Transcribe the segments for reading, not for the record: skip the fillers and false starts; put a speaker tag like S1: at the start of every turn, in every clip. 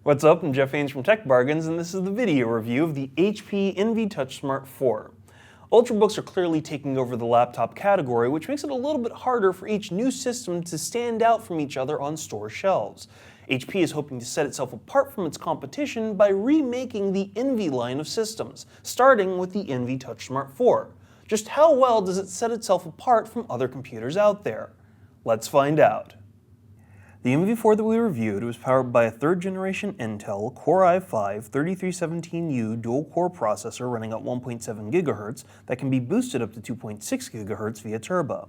S1: What's up? I'm Jeff Haynes from Tech Bargains, and this is the video review of the HP Envy TouchSmart 4. Ultrabooks are clearly taking over the laptop category, which makes it a little bit harder for each new system to stand out from each other on store shelves. HP is hoping to set itself apart from its competition by remaking the Envy line of systems, starting with the Envy TouchSmart 4. Just how well does it set itself apart from other computers out there? Let's find out. The MV4 that we reviewed was powered by a 3rd generation Intel Core i5 3317U dual-core processor running at 1.7 GHz that can be boosted up to 2.6 GHz via turbo.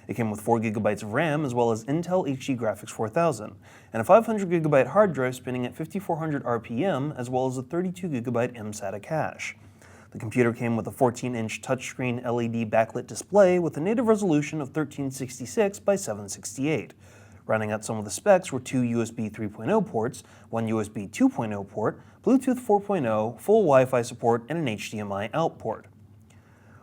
S1: It came with 4 GB of RAM as well as Intel HD Graphics 4000, and a 500 GB hard drive spinning at 5400 RPM as well as a 32 GB mSATA cache. The computer came with a 14-inch touchscreen LED backlit display with a native resolution of 1366 by 768. Rounding out some of the specs were 2 USB 3.0 ports, 1 USB 2.0 port, Bluetooth 4.0, full Wi-Fi support, and an HDMI out port.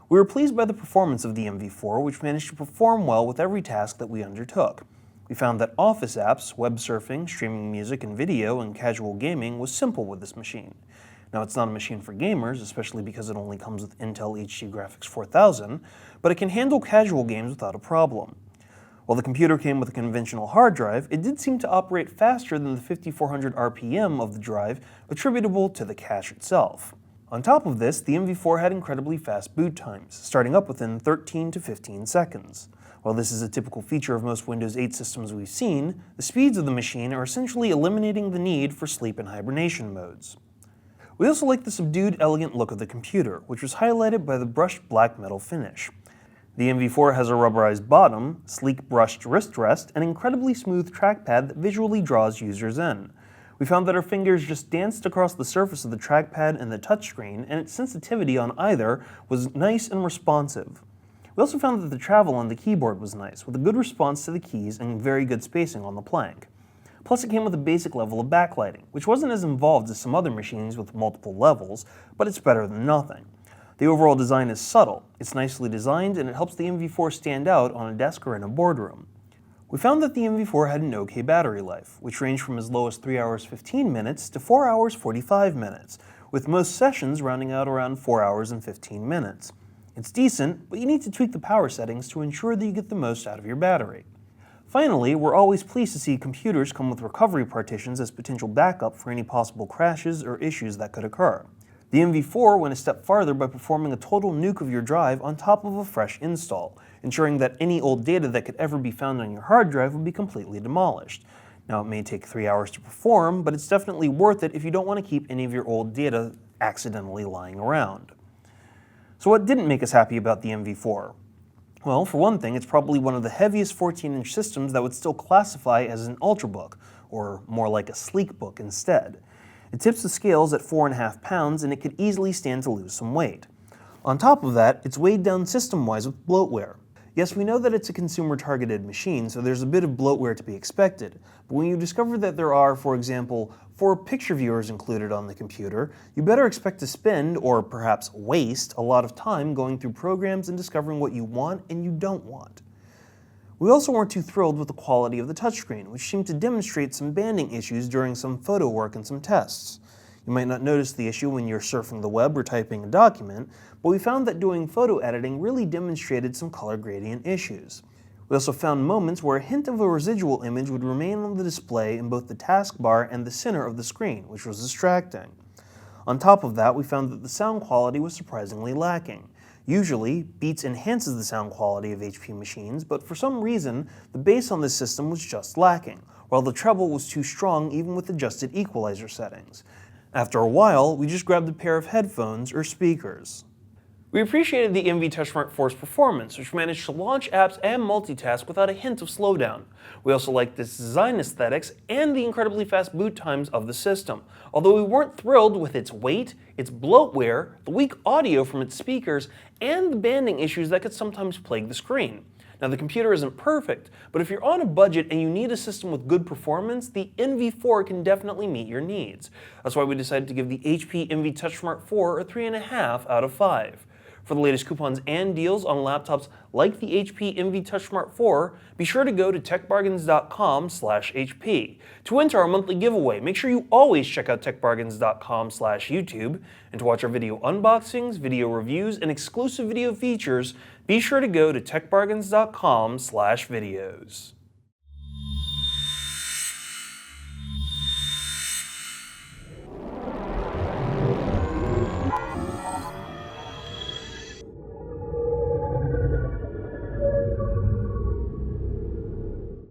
S1: We were pleased by the performance of the MV4, which managed to perform well with every task that we undertook. We found that office apps, web surfing, streaming music and video, and casual gaming was simple with this machine. Now, it's not a machine for gamers, especially because it only comes with Intel HD Graphics 4000, but it can handle casual games without a problem. While the computer came with a conventional hard drive, it did seem to operate faster than the 5400 RPM of the drive, attributable to the cache itself. On top of this, the MV4 had incredibly fast boot times, starting up within 13 to 15 seconds. While this is a typical feature of most Windows 8 systems we've seen, the speeds of the machine are essentially eliminating the need for sleep and hibernation modes. We also like the subdued, elegant look of the computer, which was highlighted by the brushed black metal finish. The MV4 has a rubberized bottom, sleek brushed wrist rest, and incredibly smooth trackpad that visually draws users in. We found that our fingers just danced across the surface of the trackpad and the touchscreen, and its sensitivity on either was nice and responsive. We also found that the travel on the keyboard was nice, with a good response to the keys and very good spacing on the plank. Plus, it came with a basic level of backlighting, which wasn't as involved as some other machines with multiple levels, but it's better than nothing. The overall design is subtle, it's nicely designed, and it helps the MV4 stand out on a desk or in a boardroom. We found that the MV4 had an okay battery life, which ranged from as low as 3 hours 15 minutes to 4 hours 45 minutes, with most sessions rounding out around 4 hours and 15 minutes. It's decent, but you need to tweak the power settings to ensure that you get the most out of your battery. Finally, we're always pleased to see computers come with recovery partitions as potential backup for any possible crashes or issues that could occur. The MV4 went a step farther by performing a total nuke of your drive on top of a fresh install, ensuring that any old data that could ever be found on your hard drive would be completely demolished. Now, it may take 3 hours to perform, but it's definitely worth it if you don't want to keep any of your old data accidentally lying around. So what didn't make us happy about the MV4? Well, for one thing, it's probably one of the heaviest 14-inch systems that would still classify as an Ultrabook, or more like a sleek book instead. It tips the scales at 4.5 pounds, and it could easily stand to lose some weight. On top of that, it's weighed down system-wise with bloatware. Yes, we know that it's a consumer-targeted machine, so there's a bit of bloatware to be expected, but when you discover that there are, for example, 4 picture viewers included on the computer, you better expect to spend, or perhaps waste, a lot of time going through programs and discovering what you want and you don't want. We also weren't too thrilled with the quality of the touchscreen, which seemed to demonstrate some banding issues during some photo work and some tests. You might not notice the issue when you're surfing the web or typing a document, but we found that doing photo editing really demonstrated some color gradient issues. We also found moments where a hint of a residual image would remain on the display in both the taskbar and the center of the screen, which was distracting. On top of that, we found that the sound quality was surprisingly lacking. Usually, Beats enhances the sound quality of HP machines, but for some reason, the bass on this system was just lacking, while the treble was too strong even with adjusted equalizer settings. After a while, we just grabbed a pair of headphones or speakers. We appreciated the Envy TouchSmart 4's performance, which managed to launch apps and multitask without a hint of slowdown. We also liked its design aesthetics and the incredibly fast boot times of the system, although we weren't thrilled with its weight, its bloatware, the weak audio from its speakers, and the banding issues that could sometimes plague the screen. Now, the computer isn't perfect, but if you're on a budget and you need a system with good performance, the MV4 can definitely meet your needs. That's why we decided to give the HP Envy TouchSmart 4 a 3.5 out of 5. For the latest coupons and deals on laptops like the HP Envy TouchSmart 4, be sure to go to techbargains.com/HP. To enter our monthly giveaway, make sure you always check out techbargains.com/YouTube, and to watch our video unboxings, video reviews, and exclusive video features, be sure to go to techbargains.com/videos.